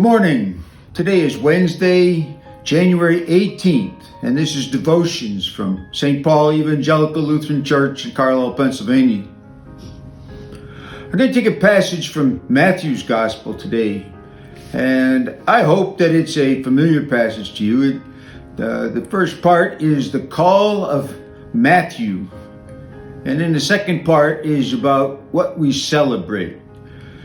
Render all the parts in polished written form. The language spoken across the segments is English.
morning. Today is Wednesday, January 18th, and this is Devotions from St. Paul Evangelical Lutheran Church in Carlisle, Pennsylvania. We're going to take a passage from Matthew's Gospel today, and I hope that it's a familiar passage to you. The first part is the call of Matthew, and then the second part is about what we celebrate.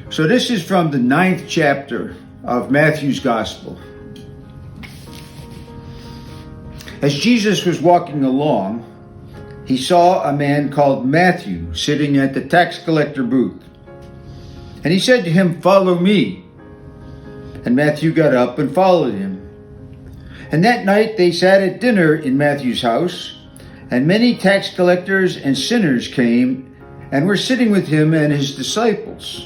So this is from the 9th chapter of Matthew's Gospel. As Jesus was walking along, he saw a man called Matthew sitting at the tax collector booth. And he said to him, "Follow me." And Matthew got up and followed him. And that night they sat at dinner in Matthew's house, and many tax collectors and sinners came and were sitting with him and his disciples.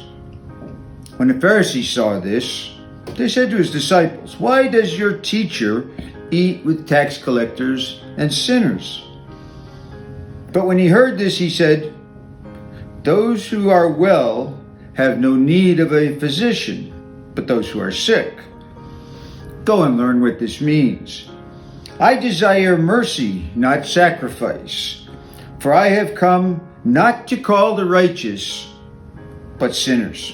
When the Pharisees saw this, they said to his disciples, "Why does your teacher eat with tax collectors and sinners?" But when he heard this, he said, "Those who are well have no need of a physician, but those who are sick. Go and learn what this means. I desire mercy, not sacrifice, for I have come not to call the righteous, but sinners."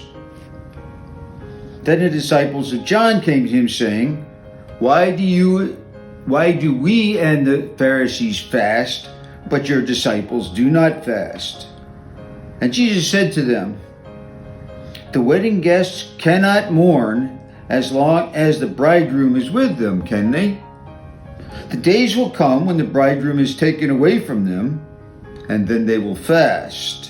Then the disciples of John came to him saying, Why do we and the Pharisees fast, but your disciples do not fast?" And Jesus said to them, "The wedding guests cannot mourn as long as the bridegroom is with them, can they? The days will come when the bridegroom is taken away from them, and then they will fast.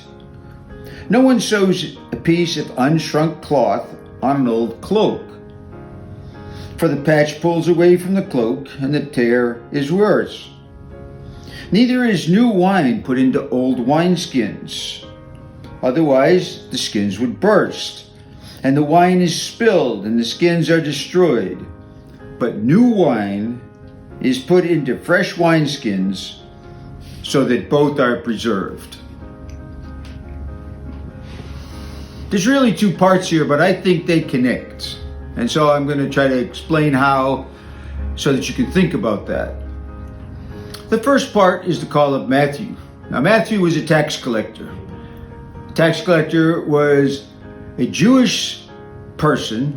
No one sews a piece of unshrunk cloth on an old cloak, for the patch pulls away from the cloak, and the tear is worse. Neither is new wine put into old wineskins. Otherwise, the skins would burst, and the wine is spilled, and the skins are destroyed. But new wine is put into fresh wineskins, so that both are preserved." There's really two parts here, but I think they connect. And so I'm going to try to explain how, so that you can think about that. The first part is the call of Matthew. Now, Matthew was a tax collector. A tax collector was a Jewish person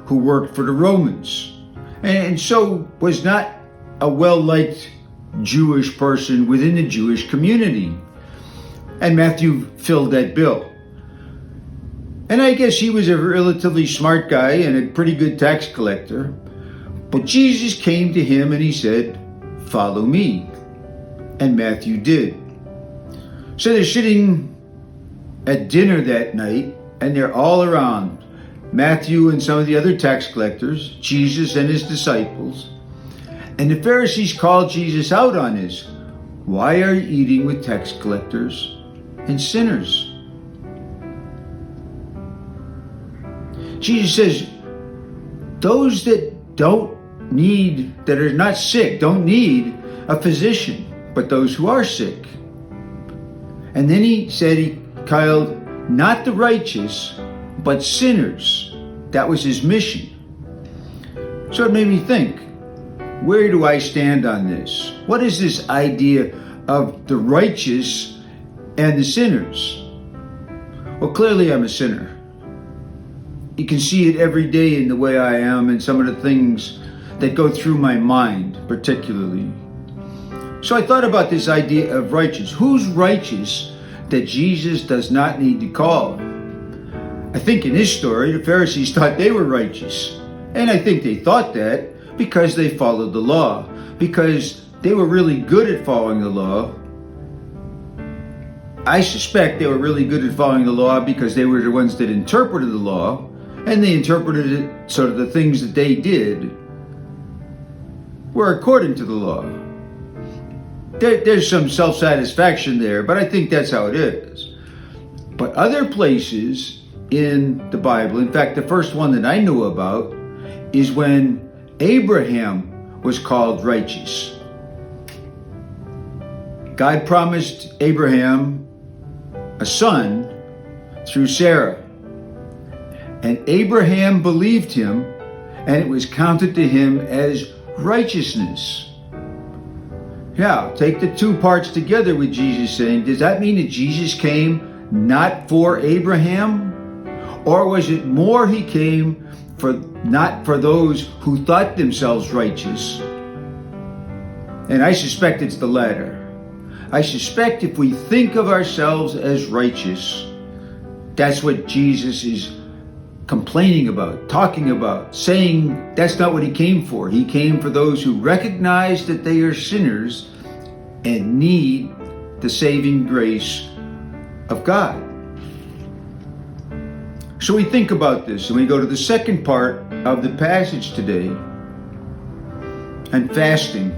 who worked for the Romans, and so was not a well-liked Jewish person within the Jewish community. And Matthew filled that bill. And I guess he was a relatively smart guy and a pretty good tax collector. But Jesus came to him and he said, "Follow me." And Matthew did. So they're sitting at dinner that night, and they're all around. Matthew and some of the other tax collectors, Jesus and his disciples. And the Pharisees called Jesus out on this. "Why are you eating with tax collectors and sinners?" Jesus says, those that are not sick, don't need a physician, but those who are sick. And then he said he called not the righteous, but sinners. That was his mission. So it made me think, where do I stand on this? What is this idea of the righteous and the sinners? Well, clearly I'm a sinner. You can see it every day in the way I am and some of the things that go through my mind, particularly. So I thought about this idea of righteous. Who's righteous that Jesus does not need to call? I think in this story, the Pharisees thought they were righteous. And I think they thought that because they followed the law, because they were really good at following the law. I suspect they were really good at following the law because they were the ones that interpreted the law, and they interpreted it so that the things that they did were according to the law. There's some self-satisfaction there, but I think that's how it is. But other places in the Bible, in fact, the first one that I knew about is when Abraham was called righteous. God promised Abraham a son through Sarah. And Abraham believed him, and it was counted to him as righteousness. Now, take the two parts together with Jesus saying, does that mean that Jesus came not for Abraham? Or was it more he came for not for those who thought themselves righteous? And I suspect it's the latter. I suspect if we think of ourselves as righteous, that's what Jesus is complaining about, talking about, saying that's not what he came for. He came for those who recognize that they are sinners and need the saving grace of God. So we think about this and we go to the second part of the passage today, and fasting.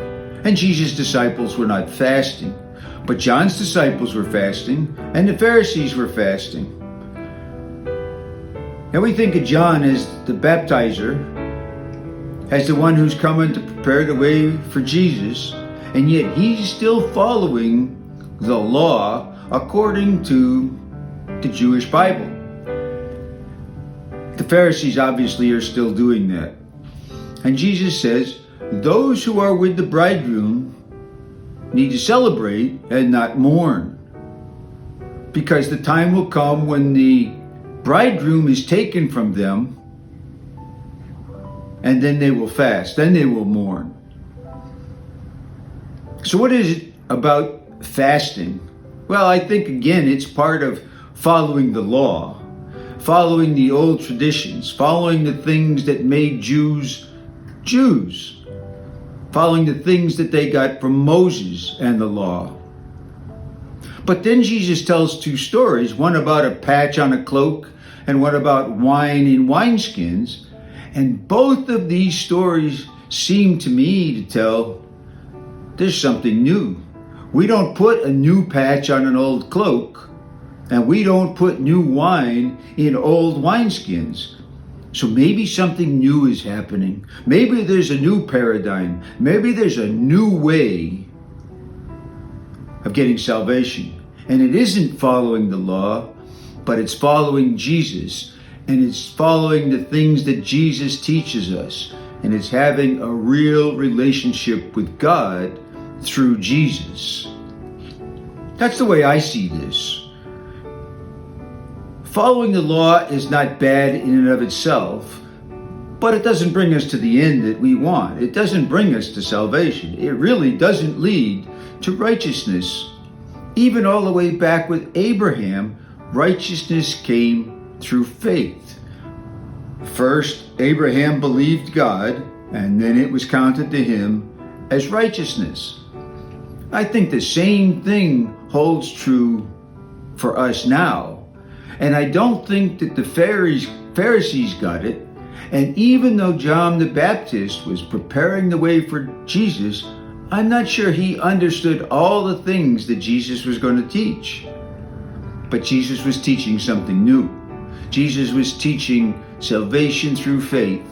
And Jesus' disciples were not fasting, but John's disciples were fasting and the Pharisees were fasting. And we think of John as the baptizer, as the one who's coming to prepare the way for Jesus, and yet he's still following the law according to the Jewish Bible. The Pharisees obviously are still doing that. And Jesus says, those who are with the bridegroom need to celebrate and not mourn, because the time will come when the bridegroom is taken from them, and then they will fast, then they will mourn. So what is it about fasting? Well, I think again it's part of following the law, following the old traditions, following the things that made Jews Jews, following the things that they got from Moses and the law. But then Jesus tells two stories, one about a patch on a cloak and one about wine in wineskins. And both of these stories seem to me to tell there's something new. We don't put a new patch on an old cloak, and we don't put new wine in old wineskins. So maybe something new is happening. Maybe there's a new paradigm. Maybe there's a new way of getting salvation. And it isn't following the law, but it's following Jesus. And it's following the things that Jesus teaches us. And it's having a real relationship with God through Jesus. That's the way I see this. Following the law is not bad in and of itself, but it doesn't bring us to the end that we want. It doesn't bring us to salvation. It really doesn't lead to righteousness. Even all the way back with Abraham, righteousness came through faith. First, Abraham believed God, and then it was counted to him as righteousness. I think the same thing holds true for us now. And I don't think that the Pharisees got it. And even though John the Baptist was preparing the way for Jesus, I'm not sure he understood all the things that Jesus was going to teach. But Jesus was teaching something new. Jesus was teaching salvation through faith,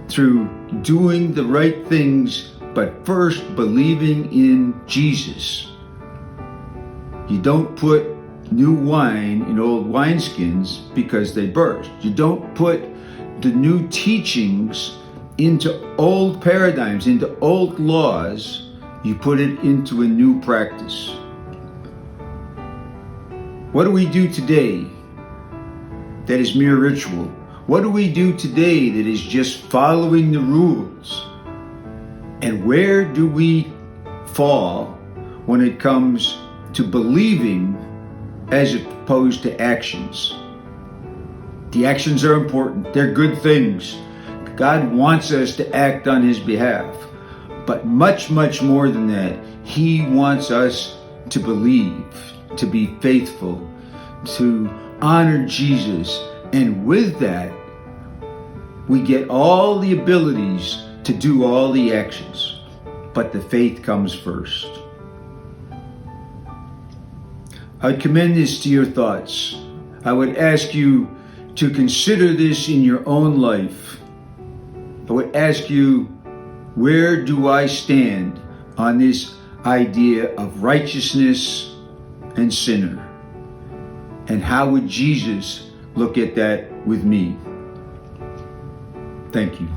through doing the right things, but first believing in Jesus. You don't put new wine in old wineskins because they burst. You don't put the new teachings into old paradigms, into old laws. You put it into a new practice. What do we do today that is mere ritual? What do we do today that is just following the rules? And where do we fall when it comes to believing as opposed to actions? The actions are important. They're good things. God wants us to act on his behalf. But much, much more than that, he wants us to believe, to be faithful, to honor Jesus. And with that, we get all the abilities to do all the actions. But the faith comes first. I would commend this to your thoughts. I would ask you to consider this in your own life. I would ask you, where do I stand on this idea of righteousness and sinner? And how would Jesus look at that with me? Thank you.